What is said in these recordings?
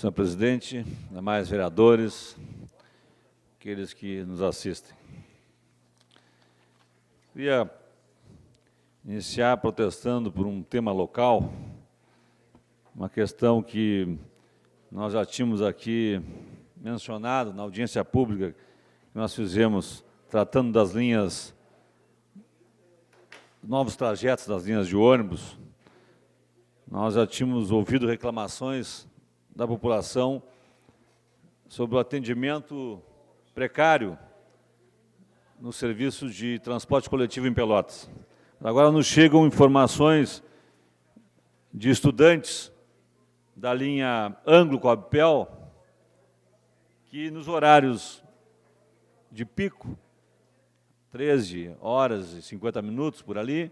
Senhor presidente, demais vereadores, aqueles que nos assistem. Queria iniciar protestando por um tema local, uma questão que nós já tínhamos aqui mencionado na audiência pública que nós fizemos, tratando das linhas, novos trajetos das linhas de ônibus. Nós já tínhamos ouvido reclamações da população sobre o atendimento precário no serviço de transporte coletivo em Pelotas. Agora nos chegam informações de estudantes da linha Anglo-Coabipel que nos horários de pico, 13 horas e 50 minutos por ali,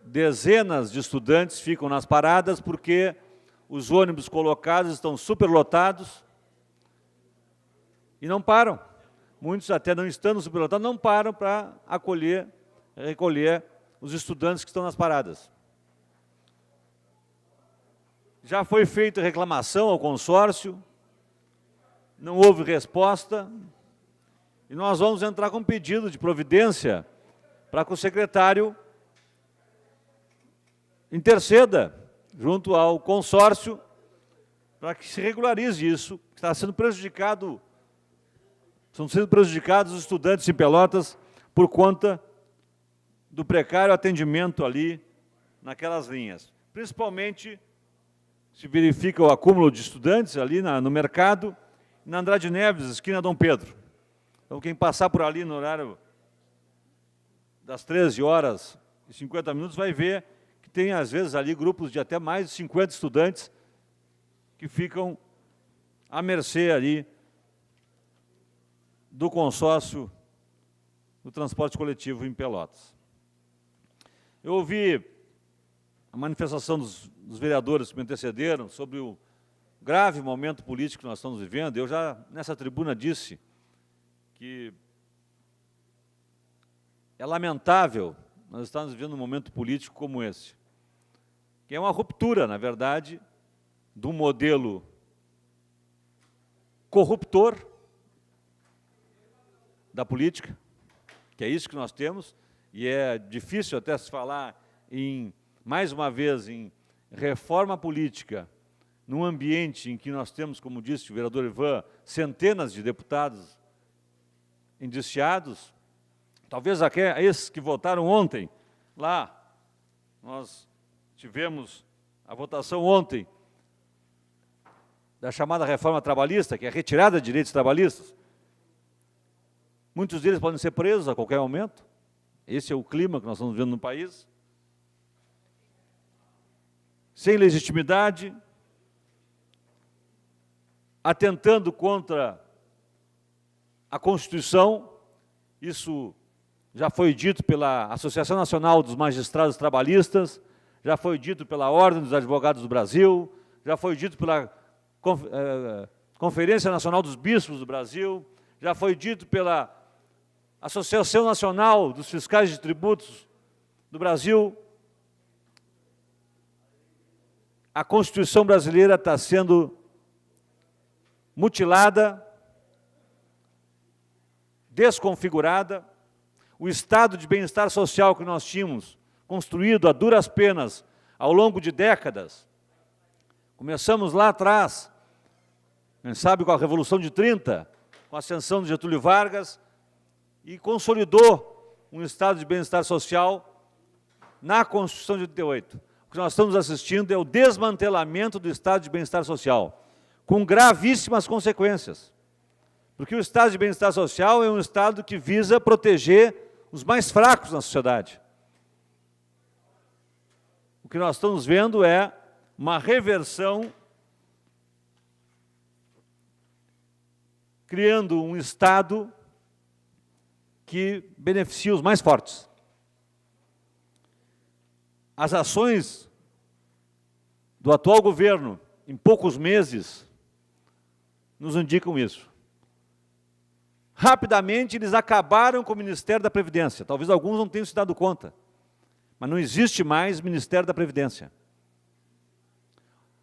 dezenas de estudantes ficam nas paradas porque os ônibus colocados estão superlotados e não param. Muitos até não estando superlotados, não param para recolher os estudantes que estão nas paradas. Já foi feita reclamação ao consórcio, não houve resposta, e nós vamos entrar com pedido de providência para que o secretário interceda junto ao consórcio para que se regularize isso, que está sendo prejudicado, estão sendo prejudicados os estudantes em Pelotas por conta do precário atendimento ali naquelas linhas. Principalmente se verifica o acúmulo de estudantes ali no mercado, na Andrade Neves, esquina Dom Pedro. Então, quem passar por ali no horário das 13 horas e 50 minutos vai ver que tem, às vezes, ali grupos de até mais de 50 estudantes que ficam à mercê ali do consórcio do transporte coletivo em Pelotas. Eu ouvi a manifestação dos vereadores que me antecederam sobre o grave momento político que nós estamos vivendo. Eu já, nessa tribuna, disse que é lamentável nós estarmos vivendo um momento político como esse, que é uma ruptura, na verdade, do modelo corruptor da política, que é isso que nós temos, e é difícil até se falar mais uma vez, em reforma política, num ambiente em que nós temos, como disse o vereador Ivan, centenas de deputados indiciados, talvez até esses que votaram ontem, lá, nós tivemos a votação ontem da chamada reforma trabalhista, que é a retirada de direitos trabalhistas. Muitos deles podem ser presos a qualquer momento. Esse é o clima que nós estamos vivendo no país. Sem legitimidade, atentando contra a Constituição. Isso já foi dito pela Associação Nacional dos Magistrados Trabalhistas, já foi dito pela Ordem dos Advogados do Brasil, já foi dito pela Conferência Nacional dos Bispos do Brasil, já foi dito pela Associação Nacional dos Fiscais de Tributos do Brasil. A Constituição brasileira está sendo mutilada, desconfigurada. O estado de bem-estar social que nós tínhamos, construído a duras penas ao longo de décadas, começamos lá atrás, quem sabe com a Revolução de 30, com a ascensão de Getúlio Vargas, e consolidou um estado de bem-estar social na Constituição de 88. O que nós estamos assistindo é o desmantelamento do estado de bem-estar social, com gravíssimas consequências. Porque o estado de bem-estar social é um estado que visa proteger os mais fracos na sociedade. O que nós estamos vendo é uma reversão, criando um estado que beneficia os mais fortes. As ações do atual governo, em poucos meses, nos indicam isso. Rapidamente, eles acabaram com o Ministério da Previdência. Talvez alguns não tenham se dado conta, mas não existe mais Ministério da Previdência.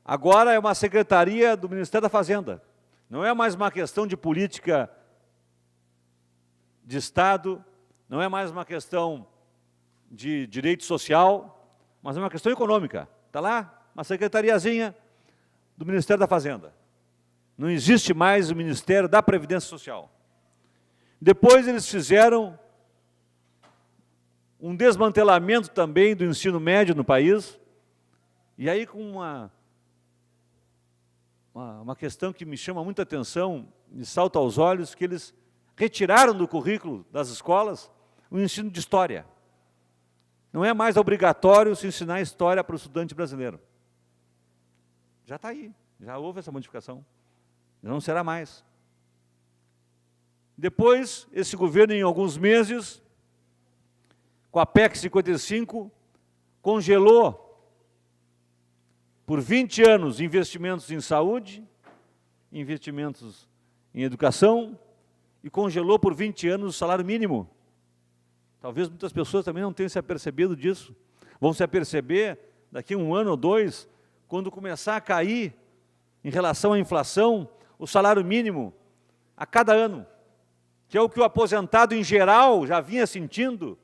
agora é uma secretaria do Ministério da Fazenda. Não é mais uma questão de política de Estado, não é mais uma questão de direito social, mas é uma questão econômica. Está lá uma secretariazinha do Ministério da Fazenda. Não existe mais o Ministério da Previdência Social. Depois eles fizeram um desmantelamento também do ensino médio no país, e aí com uma questão que me chama muita atenção, me salta aos olhos, que eles retiraram do currículo das escolas o ensino de história. Não é mais obrigatório se ensinar história para o estudante brasileiro. Já está aí, já houve essa modificação. Não será mais. Depois, esse governo, em alguns meses, com a PEC 55, congelou por 20 anos investimentos em saúde, investimentos em educação, e congelou por 20 anos o salário mínimo. Talvez muitas pessoas também não tenham se apercebido disso. Vão se aperceber daqui a 1 ano ou 2, quando começar a cair, em relação à inflação, o salário mínimo a cada ano, que é o que o aposentado em geral já vinha sentindo,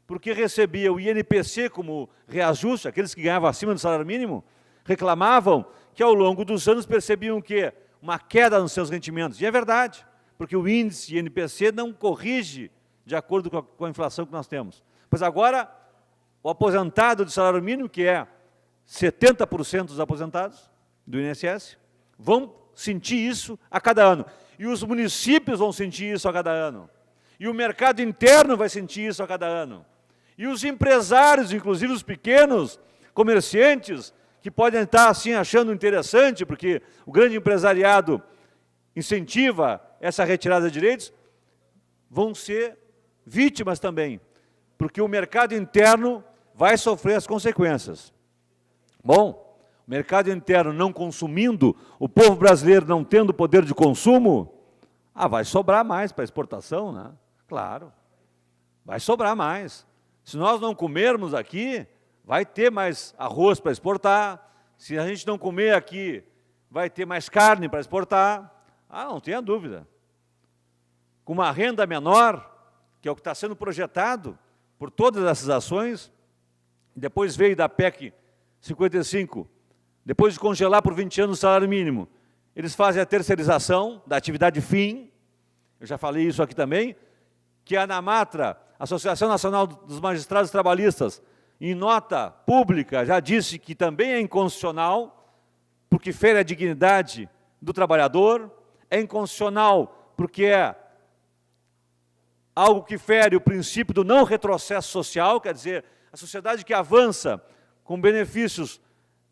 porque recebia o INPC como reajuste, aqueles que ganhavam acima do salário mínimo, reclamavam que ao longo dos anos percebiam que uma queda nos seus rendimentos. E é verdade, porque o índice INPC não corrige de acordo com a inflação que nós temos. Pois agora, o aposentado de salário mínimo, que é 70% dos aposentados do INSS, vão sentir isso a cada ano. E os municípios vão sentir isso a cada ano. E o mercado interno vai sentir isso a cada ano. E os empresários, inclusive os pequenos comerciantes, que podem estar assim achando interessante, porque o grande empresariado incentiva essa retirada de direitos, vão ser vítimas também, porque o mercado interno vai sofrer as consequências. Bom, o mercado interno não consumindo, o povo brasileiro não tendo poder de consumo, vai sobrar mais para exportação, né? Claro, vai sobrar mais. Se nós não comermos aqui, vai ter mais arroz para exportar. Se a gente não comer aqui, vai ter mais carne para exportar. Não tenha dúvida. Com uma renda menor, que é o que está sendo projetado por todas essas ações, depois veio da PEC 55, depois de congelar por 20 anos o salário mínimo, eles fazem a terceirização da atividade fim, eu já falei isso aqui também, que a ANAMATRA, Associação Nacional dos Magistrados Trabalhistas, em nota pública, já disse que também é inconstitucional, porque fere a dignidade do trabalhador, é inconstitucional porque é algo que fere o princípio do não retrocesso social, quer dizer, a sociedade que avança com benefícios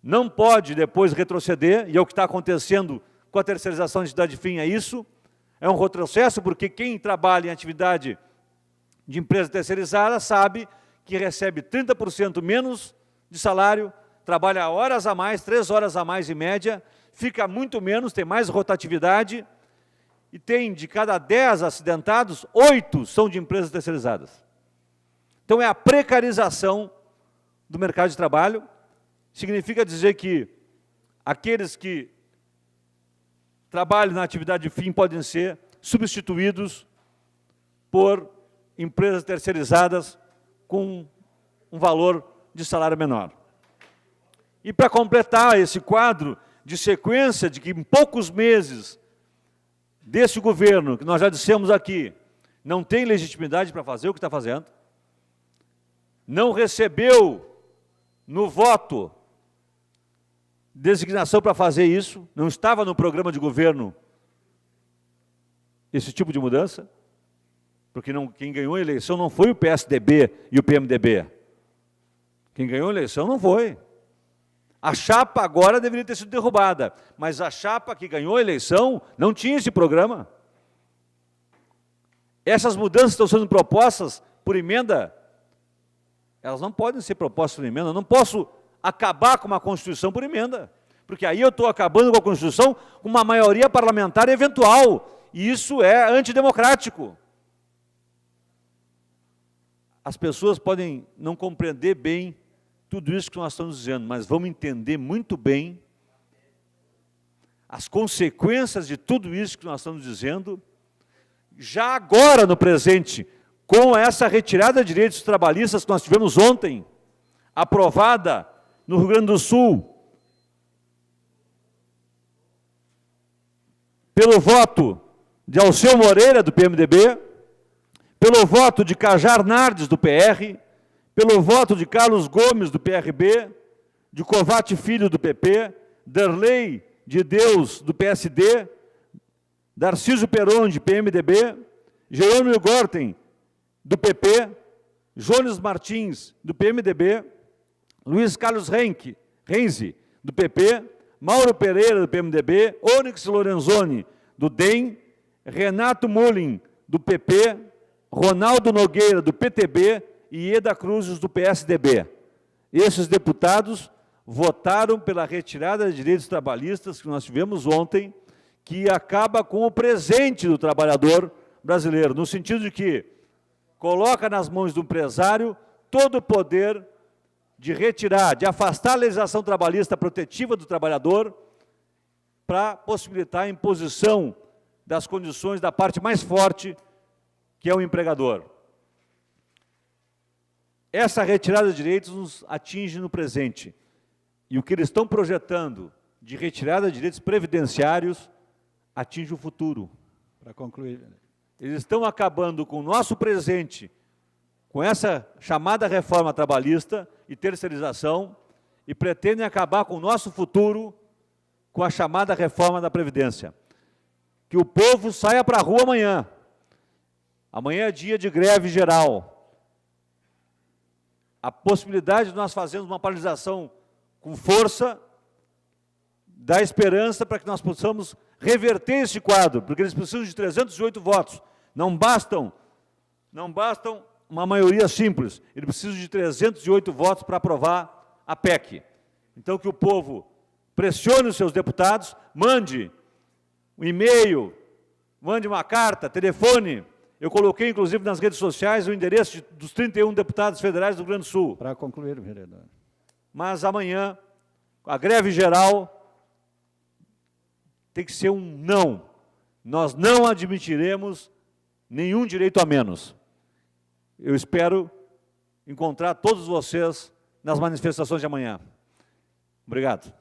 não pode depois retroceder, e é o que está acontecendo com a terceirização da atividade fim, é isso, é um retrocesso, porque quem trabalha em atividade de empresa terceirizada sabe que recebe 30% menos de salário, trabalha horas a mais, 3 horas a mais em média, fica muito menos, tem mais rotatividade, e tem de cada 10 acidentados, 8 são de empresas terceirizadas. Então é a precarização do mercado de trabalho, significa dizer que aqueles que trabalham na atividade fim podem ser substituídos por empresas terceirizadas com um valor de salário menor. E para completar esse quadro de sequência de que em poucos meses desse governo, que nós já dissemos aqui, não tem legitimidade para fazer o que está fazendo, não recebeu no voto designação para fazer isso, não estava no programa de governo esse tipo de mudança, porque quem ganhou a eleição não foi o PSDB e o PMDB. Quem ganhou a eleição não foi. A chapa agora deveria ter sido derrubada, mas a chapa que ganhou a eleição não tinha esse programa. Essas mudanças estão sendo propostas por emenda, elas não podem ser propostas por emenda. Eu não posso acabar com uma Constituição por emenda, porque aí eu estou acabando com a Constituição com uma maioria parlamentar eventual, e isso é antidemocrático. As pessoas podem não compreender bem tudo isso que nós estamos dizendo, mas vamos entender muito bem as consequências de tudo isso que nós estamos dizendo, já agora no presente, com essa retirada de direitos trabalhistas que nós tivemos ontem, aprovada no Rio Grande do Sul, pelo voto de Alceu Moreira, do PMDB, pelo voto de Kajar Nardes, do PR, pelo voto de Carlos Gomes, do PRB, de Covatti Filho, do PP, Darley de Deus, do PSD, Darcísio Peron, de PMDB, Jerônimo Gorten, do PP, Jones Martins, do PMDB, Luiz Carlos Renzi, do PP, Mauro Pereira, do PMDB, Onyx Lorenzoni, do DEM, Renato Mullin, do PP, Ronaldo Nogueira, do PTB e Eda Cruzes, do PSDB. Esses deputados votaram pela retirada de direitos trabalhistas que nós tivemos ontem, que acaba com o presente do trabalhador brasileiro, no sentido de que coloca nas mãos do empresário todo o poder de retirar, de afastar a legislação trabalhista protetiva do trabalhador para possibilitar a imposição das condições da parte mais forte, que é o empregador. Essa retirada de direitos nos atinge no presente. E o que eles estão projetando de retirada de direitos previdenciários atinge o futuro. Para concluir. Eles estão acabando com o nosso presente, com essa chamada reforma trabalhista e terceirização, e pretendem acabar com o nosso futuro com a chamada reforma da Previdência. Que o povo saia para a rua amanhã. Amanhã é dia de greve geral. A possibilidade de nós fazermos uma paralisação com força dá esperança para que nós possamos reverter esse quadro, porque eles precisam de 308 votos. Não bastam uma maioria simples, eles precisam de 308 votos para aprovar a PEC. Então, que o povo pressione os seus deputados, mande um e-mail, mande uma carta, telefone. Eu coloquei, inclusive, nas redes sociais o endereço dos 31 deputados federais do Rio Grande do Sul. Para concluir, vereador. Mas amanhã, a greve geral tem que ser um não. Nós não admitiremos nenhum direito a menos. Eu espero encontrar todos vocês nas manifestações de amanhã. Obrigado.